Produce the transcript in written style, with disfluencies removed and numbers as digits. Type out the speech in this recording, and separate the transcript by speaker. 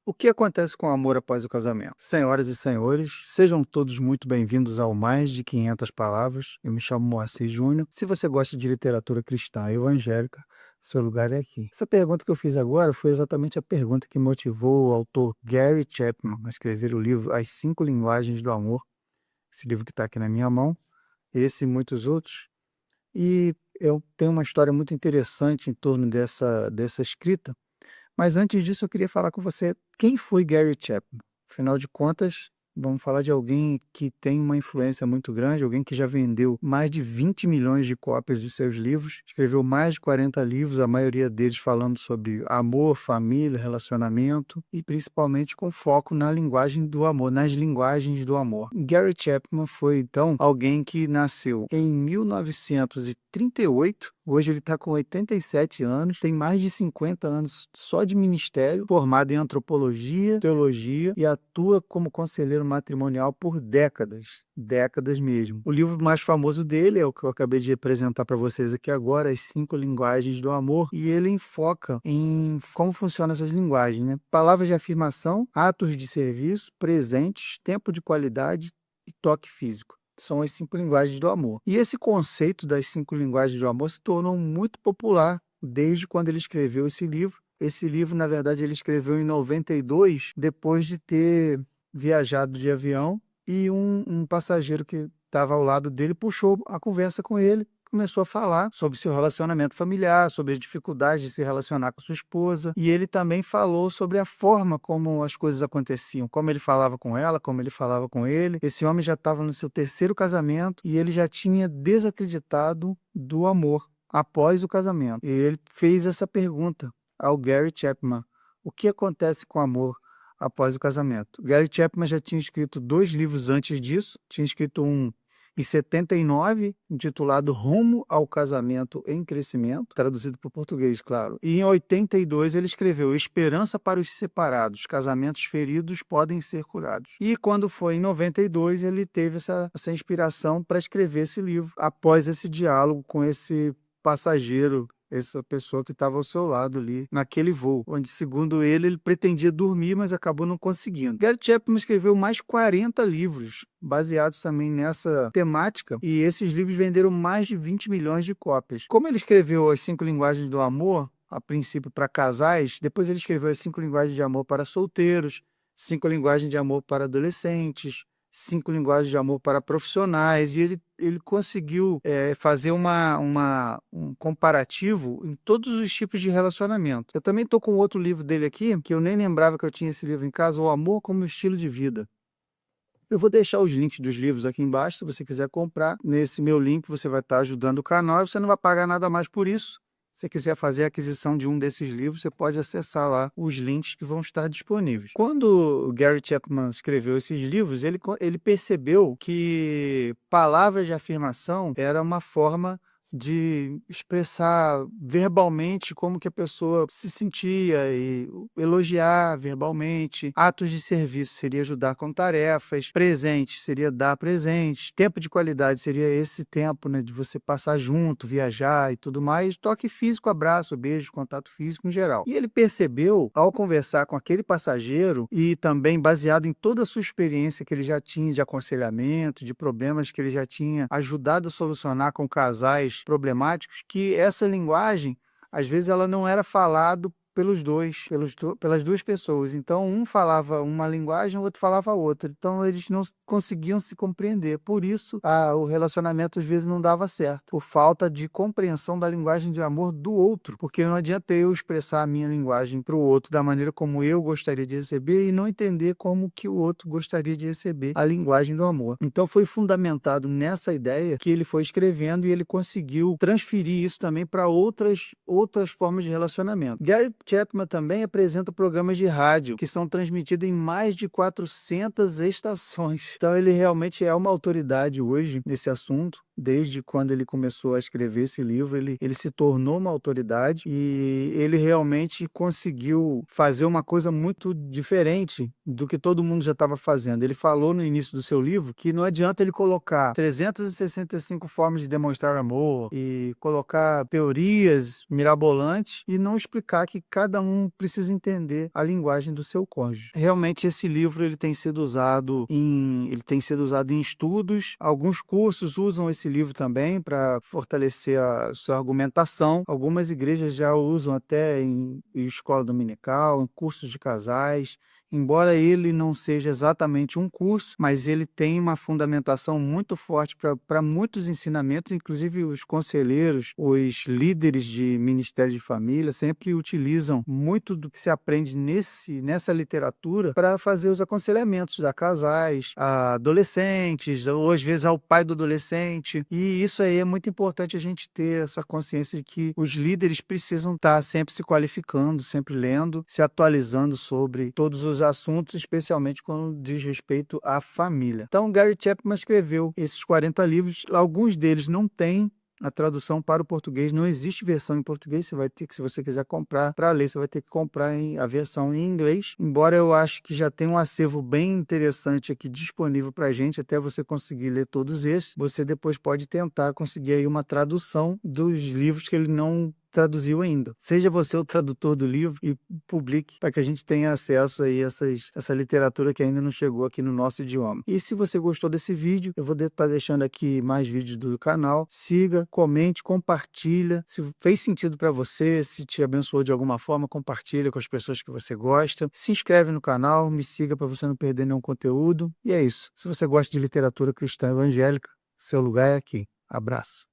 Speaker 1: O que acontece com o amor após o casamento? Senhoras e senhores, sejam todos muito bem-vindos ao Mais de 500 Palavras. Eu me chamo Moacir Júnior. Se você gosta de literatura cristã e evangélica, seu lugar é aqui. Essa pergunta que eu fiz agora foi exatamente a pergunta que motivou o autor Gary Chapman a escrever o livro As 5 Linguagens do Amor, esse livro que está aqui na minha mão, esse e muitos outros. E eu tenho uma história muito interessante em torno dessa escrita, mas antes disso, eu queria falar com você quem foi Gary Chapman. Afinal de contas, vamos falar de alguém que tem uma influência muito grande, alguém que já vendeu mais de 20 milhões de cópias dos seus livros, escreveu mais de 40 livros, a maioria deles falando sobre amor, família, relacionamento e principalmente com foco na linguagem do amor, nas linguagens do amor. Gary Chapman foi, então, alguém que nasceu em 1938. Hoje ele está com 87 anos, tem mais de 50 anos só de ministério, formado em antropologia, teologia e atua como conselheiro matrimonial por décadas mesmo. O livro mais famoso dele é o que eu acabei de apresentar para vocês aqui agora, As 5 Linguagens do Amor, e ele enfoca em como funcionam essas linguagens, né? Palavras de afirmação, atos de serviço, presentes, tempo de qualidade e toque físico. São as 5 linguagens do amor. E esse conceito das 5 linguagens do amor se tornou muito popular desde quando ele escreveu esse livro. Esse livro, na verdade, ele escreveu em 92, depois de ter viajado de avião, e um passageiro que estava ao lado dele puxou a conversa com ele, começou a falar sobre seu relacionamento familiar, sobre as dificuldades de se relacionar com sua esposa, e ele também falou sobre a forma como as coisas aconteciam, como ele falava com ela, como ele falava com ele. Esse homem já estava no seu terceiro casamento e ele já tinha desacreditado do amor após o casamento. E ele fez essa pergunta ao Gary Chapman: o que acontece com o amor após o casamento? Gary Chapman já tinha escrito 2 livros antes disso, tinha escrito um em 79, intitulado Rumo ao Casamento em Crescimento, traduzido para o português, claro. E em 82 ele escreveu Esperança para os Separados, Casamentos Feridos Podem Ser Curados. E quando foi em 92 ele teve essa inspiração para escrever esse livro, após esse diálogo com esse passageiro, essa pessoa que estava ao seu lado ali naquele voo, onde, segundo ele pretendia dormir, mas acabou não conseguindo. Gary Chapman escreveu mais 40 livros baseados também nessa temática, e esses livros venderam mais de 20 milhões de cópias. Como ele escreveu As 5 Linguagens do Amor, a princípio para casais, depois ele escreveu As 5 Linguagens de Amor para solteiros, 5 Linguagens de Amor para adolescentes, 5 linguagens de amor para profissionais, e ele conseguiu fazer um comparativo em todos os tipos de relacionamento. Eu também estou com outro livro dele aqui, que eu nem lembrava que eu tinha esse livro em casa, O Amor como Estilo de Vida. Eu vou deixar os links dos livros aqui embaixo, se você quiser comprar. Nesse meu link você vai estar ajudando o canal e você não vai pagar nada mais por isso. Se você quiser fazer a aquisição de um desses livros, você pode acessar lá os links que vão estar disponíveis. Quando o Gary Chapman escreveu esses livros, ele percebeu que palavras de afirmação era uma forma de expressar verbalmente como que a pessoa se sentia e elogiar verbalmente. Atos de serviço seria ajudar com tarefas, presente seria dar presentes, tempo de qualidade seria esse tempo, né, de você passar junto, viajar e tudo mais, toque físico, abraço, beijo, contato físico em geral. E ele percebeu, ao conversar com aquele passageiro e também baseado em toda a sua experiência que ele já tinha de aconselhamento, de problemas que ele já tinha ajudado a solucionar com casais problemáticos, que essa linguagem, às vezes, ela não era falado pelas duas pessoas. Então, um falava uma linguagem, o outro falava outra. Então, eles não conseguiam se compreender. Por isso, o relacionamento, às vezes, não dava certo. Por falta de compreensão da linguagem de amor do outro. Porque não adianta eu expressar a minha linguagem para o outro da maneira como eu gostaria de receber e não entender como que o outro gostaria de receber a linguagem do amor. Então, foi fundamentado nessa ideia que ele foi escrevendo, e ele conseguiu transferir isso também para outras formas de relacionamento. Gary Chapman também apresenta programas de rádio que são transmitidos em mais de 400 estações. Então ele realmente é uma autoridade hoje nesse assunto. Desde quando ele começou a escrever esse livro, ele se tornou uma autoridade, e ele realmente conseguiu fazer uma coisa muito diferente do que todo mundo já estava fazendo. Ele falou no início do seu livro que não adianta ele colocar 365 formas de demonstrar amor e colocar teorias mirabolantes e não explicar que cada um precisa entender a linguagem do seu cônjuge. Realmente esse livro ele tem sido usado em estudos, alguns cursos usam esse livro também para fortalecer a sua argumentação. Algumas igrejas já o usam até em escola dominical, em cursos de casais. Embora ele não seja exatamente um curso, mas ele tem uma fundamentação muito forte para muitos ensinamentos, inclusive os conselheiros, os líderes de ministério de família sempre utilizam muito do que se aprende nessa literatura para fazer os aconselhamentos a casais, a adolescentes, ou às vezes ao pai do adolescente. E isso aí é muito importante a gente ter essa consciência de que os líderes precisam estar sempre se qualificando, sempre lendo, se atualizando sobre todos os assuntos, especialmente quando diz respeito à família. Então, Gary Chapman escreveu esses 40 livros, alguns deles não têm a tradução para o português, não existe versão em português, você vai ter que, se você quiser comprar para ler, você vai ter que comprar a versão em inglês, embora eu acho que já tem um acervo bem interessante aqui disponível para a gente, até você conseguir ler todos esses, você depois pode tentar conseguir aí uma tradução dos livros que ele não traduziu ainda. Seja você o tradutor do livro e publique para que a gente tenha acesso aí a essa literatura que ainda não chegou aqui no nosso idioma. E se você gostou desse vídeo, eu vou estar deixando aqui mais vídeos do canal. Siga, comente, compartilha. Se fez sentido para você, se te abençoou de alguma forma, compartilha com as pessoas que você gosta. Se inscreve no canal, me siga para você não perder nenhum conteúdo. E é isso. Se você gosta de literatura cristã evangélica, seu lugar é aqui. Abraço.